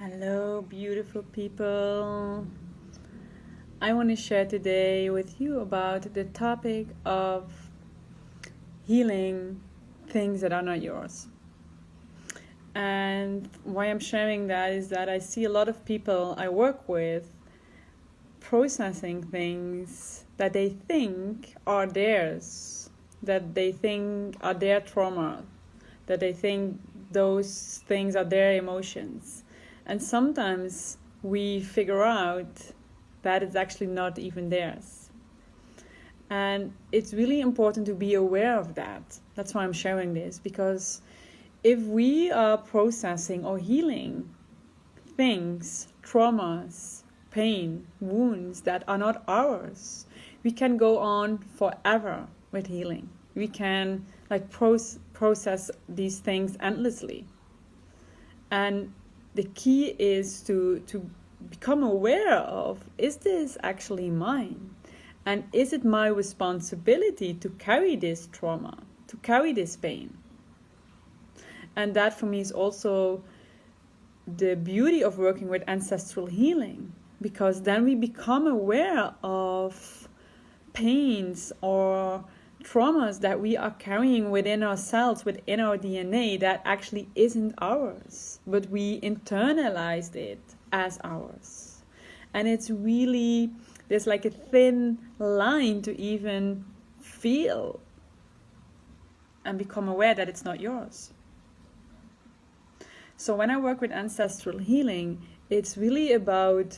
Hello, beautiful people. I want to share today with you about the topic of healing things that are not yours. And why I'm sharing that is that I see a lot of people I work with processing things that they think are theirs, that they think are their trauma, that they think those things are their emotions. And sometimes we figure out that it's actually not even theirs. And it's really important to be aware of that. That's why I'm sharing this, because if we are processing or healing things, traumas, pain, wounds that are not ours, we can go on forever with healing. We can process these things endlessly. And the key is to become aware of, is this actually mine? And is it my responsibility to carry this trauma, to carry this pain? And that for me is also the beauty of working with ancestral healing, because then we become aware of pains or traumas that we are carrying within ourselves, within our DNA, that actually isn't ours, but we internalized it as ours. And it's really, there's like a thin line to even feel and become aware that it's not yours. So when I work with ancestral healing, it's really about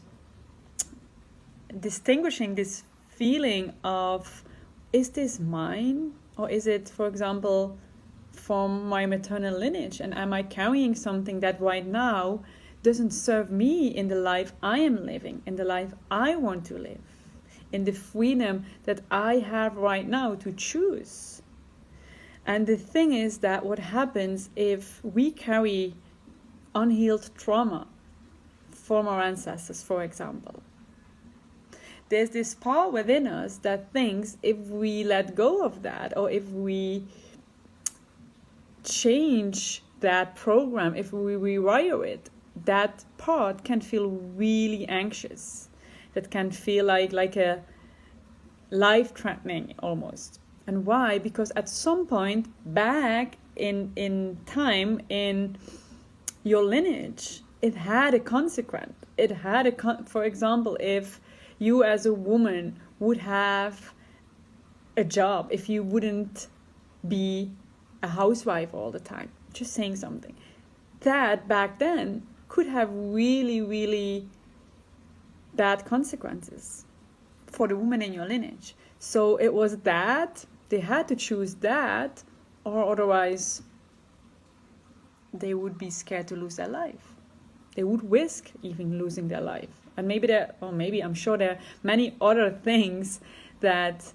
distinguishing this feeling of, is this mine? Or is it, for example, from my maternal lineage? And am I carrying something that right now doesn't serve me in the life I am living, in the life I want to live, in the freedom that I have right now to choose? And the thing is that what happens if we carry unhealed trauma from our ancestors, for example, there's this part within us that thinks if we let go of that, or if we change that program, if we rewire it, that part can feel really anxious. That can feel like a life-threatening almost. And why? Because at some point back in time in your lineage, it had a consequence. It had for example, if you as a woman would have a job, if you wouldn't be a housewife all the time, just saying something, that back then could have really, really bad consequences for the woman in your lineage. So it was that they had to choose that, or otherwise they would be scared to lose their life. They would risk even losing their life. And I'm sure there are many other things that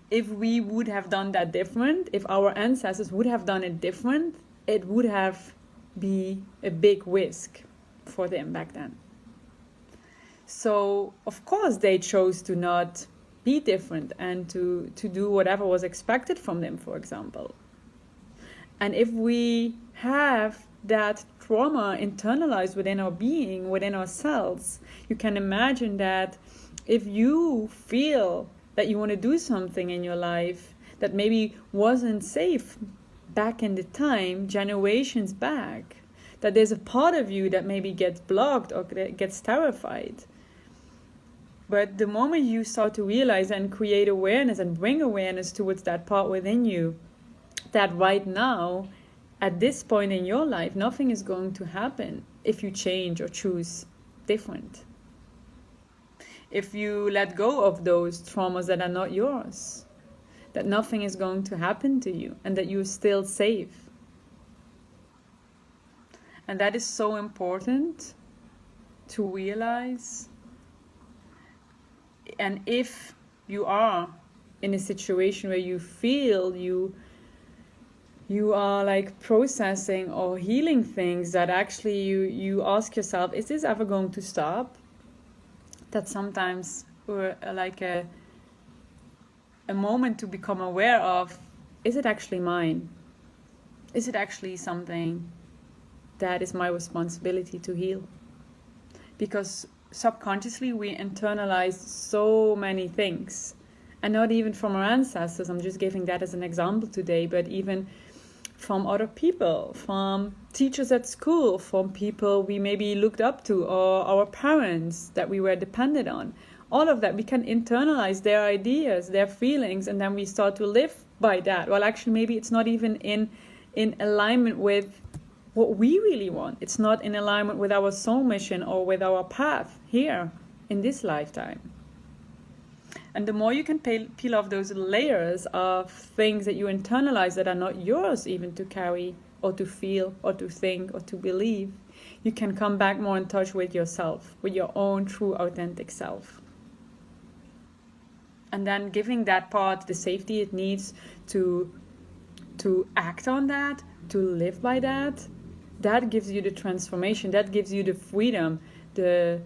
if we would have done that different, if our ancestors would have done it different, it would have been a big risk for them back then. So, of course, they chose to not be different and to do whatever was expected from them, for example. And if we have that trauma internalized within our being, within ourselves, you can imagine that if you feel that you want to do something in your life that maybe wasn't safe back in the time, generations back, that there's a part of you that maybe gets blocked or gets terrified. But the moment you start to realize and create awareness and bring awareness towards that part within you, that right now, at this point in your life, nothing is going to happen if you change or choose different. If you let go of those traumas that are not yours, that nothing is going to happen to you and that you're still safe. And that is so important to realize. And if you are in a situation where you feel you are like processing or healing things that actually you ask yourself, is this ever going to stop? That sometimes we're like a moment to become aware of, is it actually mine? Is it actually something that is my responsibility to heal. Because subconsciously we internalize so many things, and not even from our ancestors. I'm just giving that as an example today, but even from other people, from teachers at school, from people we maybe looked up to, or our parents that we were dependent on. All of that, we can internalize their ideas, their feelings, and then we start to live by that. Well, actually, maybe it's not even in alignment with what we really want. It's not in alignment with our soul mission or with our path here in this lifetime. And the more you can peel off those layers of things that you internalize that are not yours even to carry or to feel or to think or to believe, you can come back more in touch with yourself, with your own true authentic self. And then giving that part the safety it needs to act on that, to live by that, that gives you the transformation, that gives you the freedom, the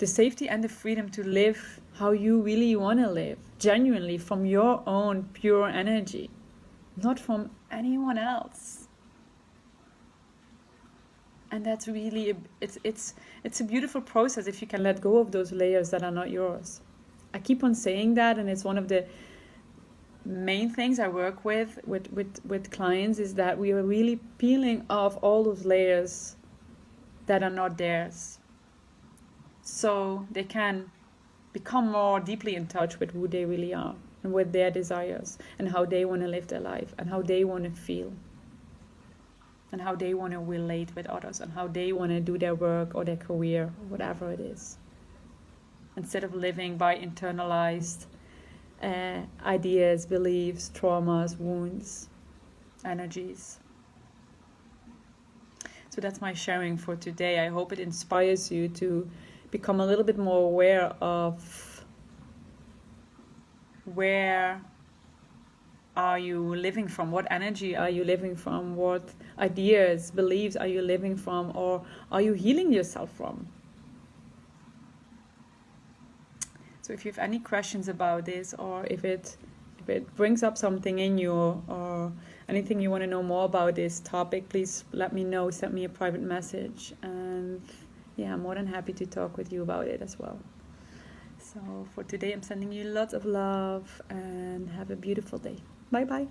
safety and the freedom to live how you really want to live, genuinely from your own pure energy, not from anyone else. And that's really, it's a beautiful process if you can let go of those layers that are not yours. I keep on saying that, and it's one of the main things I work with clients, is that we are really peeling off all those layers that are not theirs, so they can become more deeply in touch with who they really are and with their desires and how they want to live their life and how they want to feel and how they want to relate with others and how they want to do their work or their career or whatever it is, instead of living by internalized ideas, beliefs, traumas, wounds, energies. So that's my sharing for today. I hope it inspires you to become a little bit more aware of where are you living from, what energy are you living from, what ideas, beliefs are you living from, or are you healing yourself from? So if you have any questions about this, or if it brings up something in you, or anything you want to know more about this topic, please let me know, send me a private message, and yeah, I'm more than happy to talk with you about it as well. So for today, I'm sending you lots of love and have a beautiful day. Bye bye.